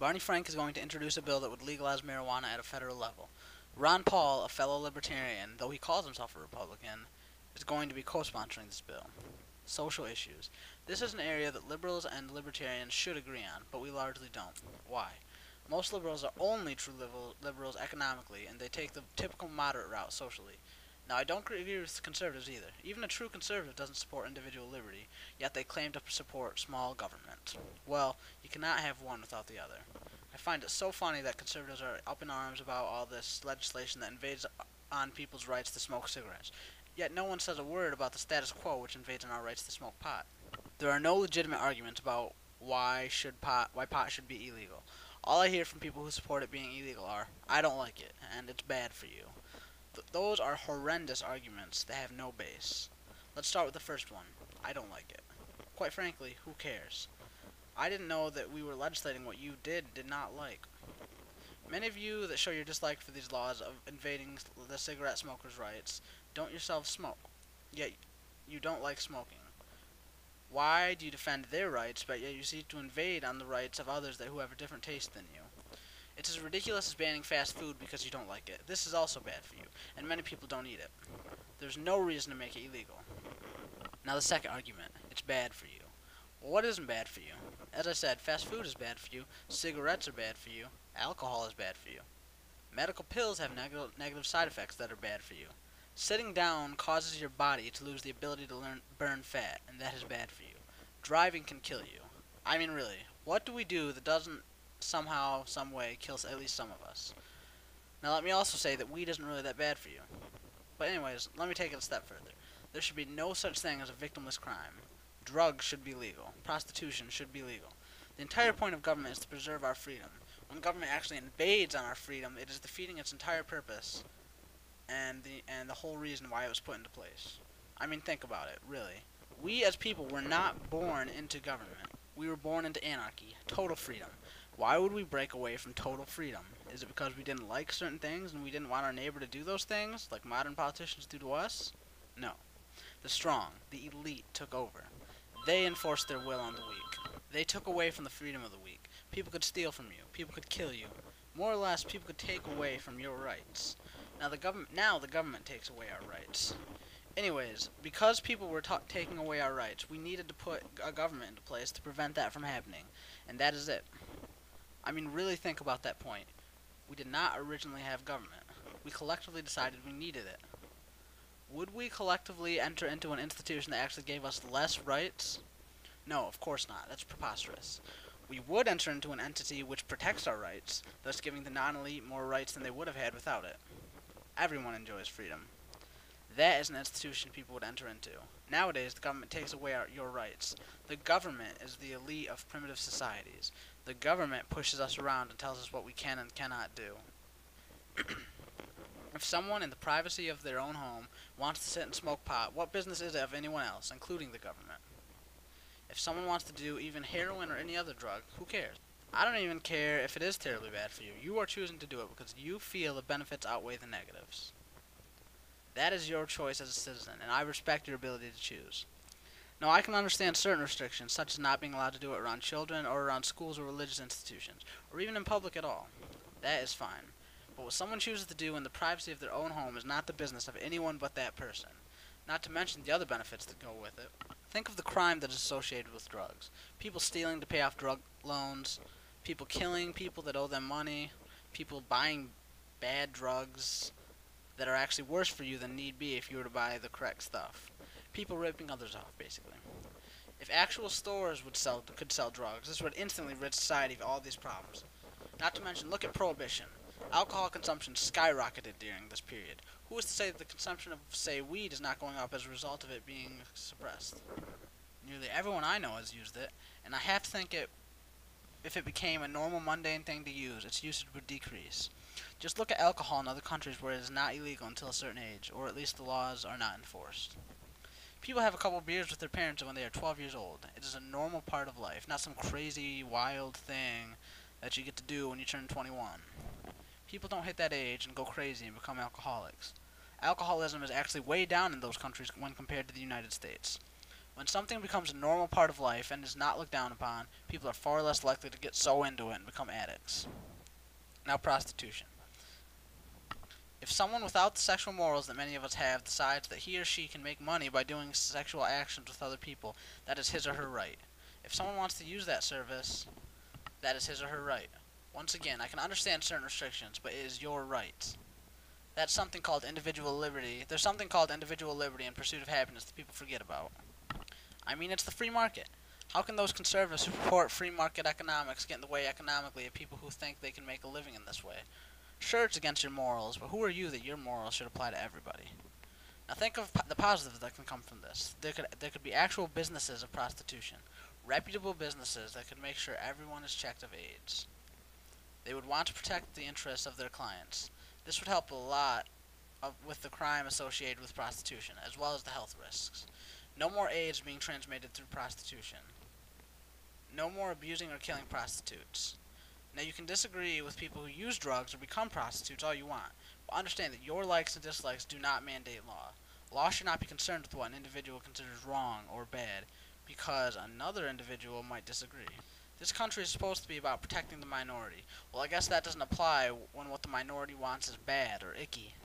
Barney Frank is going to introduce a bill that would legalize marijuana at a federal level. Ron Paul, a fellow libertarian, though he calls himself a Republican, is going to be co-sponsoring this bill. Social issues. This is an area that liberals and libertarians should agree on, but we largely don't. Why? Most liberals are only true liberals economically, and they take the typical moderate route socially. Now, I don't agree with conservatives either. Even a true conservative doesn't support individual liberty, yet they claim to support small government. Well, you cannot have one without the other. I find it so funny that conservatives are up in arms about all this legislation that invades on people's rights to smoke cigarettes. Yet no one says a word about the status quo, which invades on our rights to smoke pot. There are no legitimate arguments about why pot should be illegal. All I hear from people who support it being illegal are, I don't like it, and it's bad for you. Those are horrendous arguments that have no base. Let's start with the first one. I don't like it. Quite frankly, who cares? I didn't know that we were legislating what you did not like. Many of you that show your dislike for these laws of invading the cigarette smokers' rights don't yourselves smoke, yet you don't like smoking. Why do you defend their rights, but yet you seek to invade on the rights of others who have a different taste than you? It's as ridiculous as banning fast food because you don't like it. This is also bad for you, and many people don't eat it. There's no reason to make it illegal. Now the second argument, it's bad for you. Well, what isn't bad for you? As I said, fast food is bad for you, cigarettes are bad for you, alcohol is bad for you. Medical pills have negative side effects that are bad for you. Sitting down causes your body to lose the ability to burn fat, and that is bad for you. Driving can kill you. I mean, really, what do we do that doesn't somehow, some way, kill at least some of us? Now, let me also say that weed isn't really that bad for you. But anyways, let me take it a step further. There should be no such thing as a victimless crime. Drugs should be legal. Prostitution should be legal. The entire point of government is to preserve our freedom. When government actually invades on our freedom, it is defeating its entire purpose and the whole reason why it was put into place. I mean, think about it, really. We as people were not born into government. We were born into anarchy, total freedom. Why would we break away from total freedom? Is it because we didn't like certain things and we didn't want our neighbor to do those things, like modern politicians do to us? No. The strong, the elite, took over. They enforced their will on the weak. They took away from the freedom of the weak. People could steal from you. People could kill you. More or less, people could take away from your rights. Now the government takes away our rights. Anyways, because people were taking away our rights, we needed to put a government into place to prevent that from happening. And that is it. I mean, really think about that point. We did not originally have government. We collectively decided we needed it. Would we collectively enter into an institution that actually gave us less rights? No, of course not. That's preposterous. We would enter into an entity which protects our rights, thus giving the non-elite more rights than they would have had without it. Everyone enjoys freedom. That is an institution people would enter into. Nowadays, the government takes away your rights. The government is the elite of primitive societies. The government pushes us around and tells us what we can and cannot do. If someone in the privacy of their own home wants to sit and smoke pot, what business is it of anyone else, including the government? If someone wants to do even heroin or any other drug, who cares? I don't even care if it is terribly bad for you. You are choosing to do it because you feel the benefits outweigh the negatives. That is your choice as a citizen, and I respect your ability to choose. Now, I can understand certain restrictions, such as not being allowed to do it around children or around schools or religious institutions, or even in public at all. That is fine. But what someone chooses to do in the privacy of their own home is not the business of anyone but that person. Not to mention the other benefits that go with it. Think of the crime that is associated with drugs. People stealing to pay off drug loans, people killing people that owe them money, people buying bad drugs that are actually worse for you than need be if you were to buy the correct stuff. People ripping others off, basically. If actual stores could sell drugs, this would instantly rid society of all these problems. Not to mention, look at Prohibition. Alcohol consumption skyrocketed during this period. Who is to say that the consumption of, say, weed is not going up as a result of it being suppressed? Nearly everyone I know has used it, and I have to think if it became a normal, mundane thing to use, its usage would decrease. Just look at alcohol in other countries where it is not illegal until a certain age, or at least the laws are not enforced. People have a couple beers with their parents when they are 12 years old. It is a normal part of life, not some crazy, wild thing that you get to do when you turn 21. People don't hit that age and go crazy and become alcoholics. Alcoholism is actually way down in those countries when compared to the United States. When something becomes a normal part of life and is not looked down upon, people are far less likely to get so into it and become addicts. Now, prostitution. If someone without the sexual morals that many of us have decides that he or she can make money by doing sexual actions with other people, that is his or her right. If someone wants to use that service, that is his or her right. Once again, I can understand certain restrictions, but it is your right. That's something called individual liberty. There's something called individual liberty and pursuit of happiness that people forget about. I mean, it's the free market. How can those conservatives who support free market economics get in the way economically of people who think they can make a living in this way? Sure, it's against your morals, but who are you that your morals should apply to everybody? Now think of the positives that can come from this. There could be actual businesses of prostitution. Reputable businesses that could make sure everyone is checked of AIDS. They would want to protect the interests of their clients. This would help a lot with the crime associated with prostitution, as well as the health risks. No more AIDS being transmitted through prostitution. No more abusing or killing prostitutes. Now, you can disagree with people who use drugs or become prostitutes all you want, but understand that your likes and dislikes do not mandate law. Law should not be concerned with what an individual considers wrong or bad, because another individual might disagree. This country is supposed to be about protecting the minority. Well, I guess that doesn't apply when what the minority wants is bad or icky.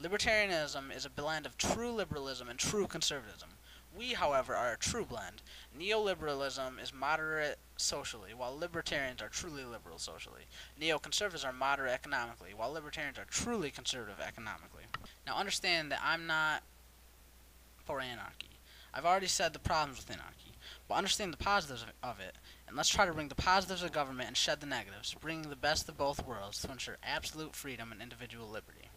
Libertarianism is a blend of true liberalism and true conservatism. We, however, are a true blend. Neoliberalism is moderate socially, while libertarians are truly liberal socially. Neoconservatives are moderate economically, while libertarians are truly conservative economically. Now understand that I'm not for anarchy. I've already said the problems with anarchy, but understand the positives of it, and let's try to bring the positives of government and shed the negatives, bringing the best of both worlds to ensure absolute freedom and individual liberty.